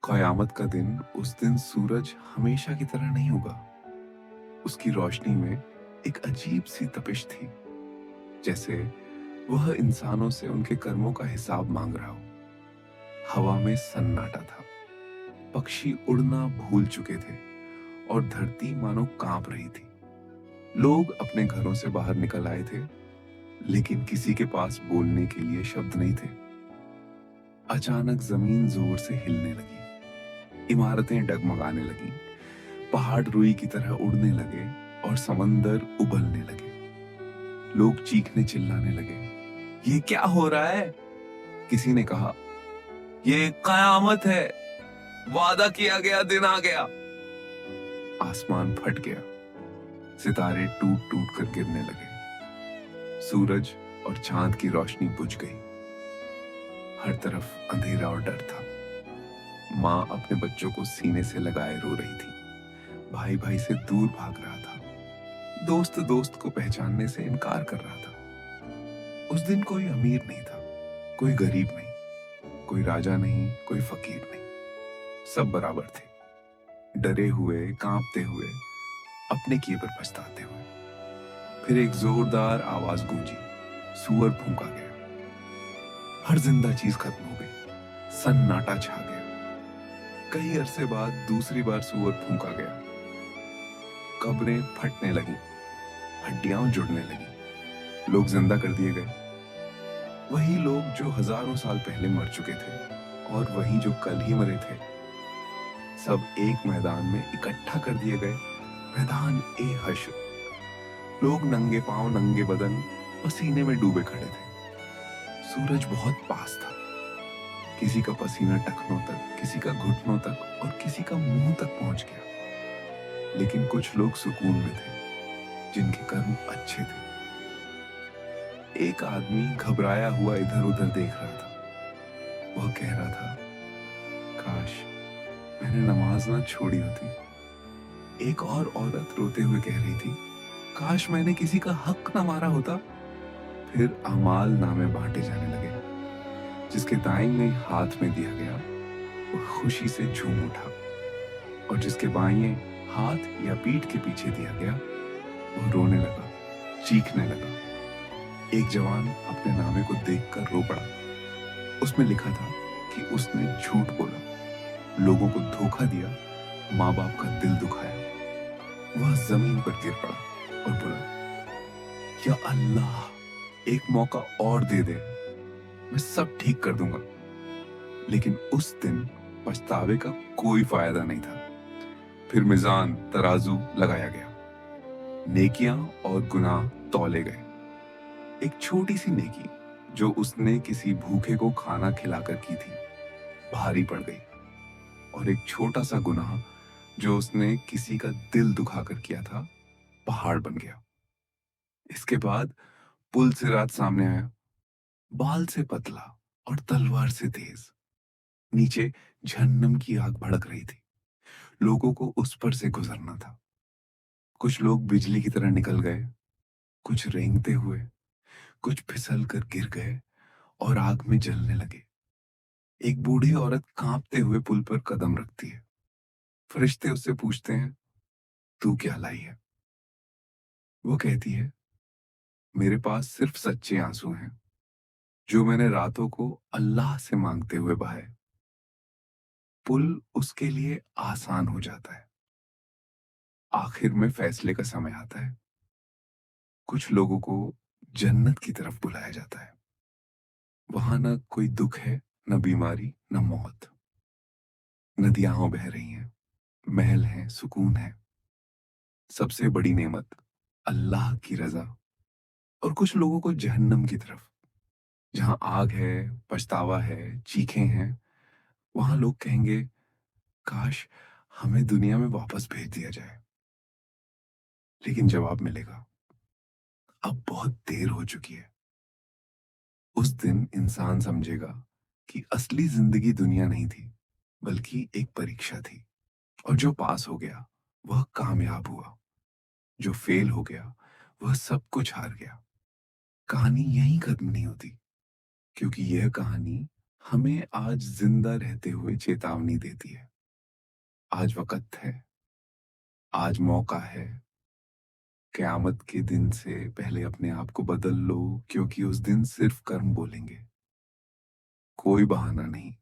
क़यामत का दिन, उस दिन सूरज हमेशा की तरह नहीं होगा। उसकी रोशनी में एक अजीब-सी तपिश थी, जैसे वह इंसानों से उनके कर्मों का हिसाब माँग रहा हो। हवा में सन्नाटा था, पक्षी उड़ना भूल चुके थे और धरती मानो काँप रही थी। लोग अपने घरों से बाहर निकल आए थे, लेकिन किसी के पास बोलने के लिए शब्द नहीं थे। अचानक ज़मीन ज़ोर से हिलने लगी, इमारतें डगमगाने लगीं, पहाड़ रुई की तरह उड़ने लगे और समंदर उबलने लगे। लोग चीखने चिल्लाने लगे, ये क्या हो रहा है? किसी ने कहा, ये कयामत है, वादा किया गया दिन आ गया। आसमान फट गया, सितारे टूट टूट कर गिरने लगे, सूरज और चांद की रोशनी बुझ गई। हर तरफ अंधेरा और डर था। माँ अपने बच्चों को सीने से लगाए रो रही थी, भाई भाई से दूर भाग रहा था, दोस्त दोस्त को पहचानने से इनकार कर रहा था। उस दिन कोई अमीर नहीं था, कोई गरीब नहीं, कोई राजा नहीं, कोई फकीर नहीं, सब बराबर थे, डरे हुए, कांपते हुए, अपने किए पर पछताते हुए। फिर एक जोरदार आवाज गूंजी, सूअर फूंका गया। हर जिंदा चीज खत्म हो गई, सन्नाटा छा गया। कई अरसे बाद दूसरी बार सूअर फूंका गया, कब्रें फटने लगी, हड्डियां जुड़ने लगी, लोग जिंदा कर दिए गए। वही लोग जो हजारों साल पहले मर चुके थे और वही जो कल ही मरे थे, सब एक मैदान में इकट्ठा कर दिए गए। मैदान ए हश्र। लोग नंगे पांव, नंगे बदन, पसीने में डूबे खड़े थे। सूरज बहुत पास था, किसी का पसीना टखनों तक, किसी का घुटनों तक और किसी का मुंह तक पहुंच गया। लेकिन कुछ लोग सुकून में थे, जिनके कर्म अच्छे थे। एक आदमी घबराया हुआ इधर उधर देख रहा था। वह कह रहा था, काश मैंने नमाज ना छोड़ी होती। एक और औरत रोते हुए कह रही थी, काश मैंने किसी का हक ना मारा होता। फिर अमाल नामे बांटे जाने लगे। जिसके दाहिने हाथ में दिया गया, वो खुशी से झूम उठा, और जिसके बाएं हाथ या पीठ के पीछे दिया गया, वो रोने लगा, चीखने लगा। एक जवान अपने नामे को देखकर रो पड़ा। उसमें लिखा था कि उसने झूठ बोला, लोगों को धोखा दिया, माँ बाप का दिल दुखाया। वह जमीन पर गिर पड़ा और बोला, या अल्लाह, एक मौका और दे दे, मैं सब ठीक कर दूंगा। लेकिन उस दिन पछतावे का कोई फायदा नहीं था। फिर मिजान तराजू लगाया गया, नेकियां और गुनाह तौले गए। एक छोटी सी नेकी जो उसने किसी भूखे को खाना खिलाकर की थी, भारी पड़ गई, और एक छोटा सा गुनाह जो उसने किसी का दिल दुखाकर किया था, पहाड़ बन गया। इसके बाद पुल सिरात सामने आया, बाल से पतला और तलवार से तेज। नीचे जहन्नम की आग भड़क रही थी। लोगों को उस पर से गुजरना था। कुछ लोग बिजली की तरह निकल गए, कुछ रेंगते हुए, कुछ फिसल कर गिर गए और आग में जलने लगे। एक बूढ़ी औरत कांपते हुए पुल पर कदम रखती है। फरिश्ते उससे पूछते हैं, तू क्या लाई है? वो कहती है, मेरे पास सिर्फ सच्चे आंसू हैं, जो मैंने रातों को अल्लाह से मांगते हुए बहाए। पुल उसके लिए आसान हो जाता है। आखिर में फैसले का समय आता है। कुछ लोगों को जन्नत की तरफ बुलाया जाता है। वहां न कोई दुख है, न बीमारी, न मौत। नदियां बह रही हैं, महल हैं, सुकून है। सबसे बड़ी नेमत अल्लाह की रजा। और कुछ लोगों को जहन्नम की तरफ, जहां आग है, पछतावा है, चीखें हैं। वहां लोग कहेंगे, काश हमें दुनिया में वापस भेज दिया जाए। लेकिन जवाब मिलेगा, अब बहुत देर हो चुकी है। उस दिन इंसान समझेगा कि असली जिंदगी दुनिया नहीं थी, बल्कि एक परीक्षा थी। और जो पास हो गया, वह कामयाब हुआ। जो फेल हो गया, वह सब कुछ हार गया। कहानी यहीं खत्म नहीं होती, क्योंकि यह कहानी हमें आज जिंदा रहते हुए चेतावनी देती है। आज वक़्त है, आज मौका है। क़यामत के दिन से पहले अपने आप को बदल लो, क्योंकि उस दिन सिर्फ़ कर्म बोलेंगे, कोई बहाना नहीं।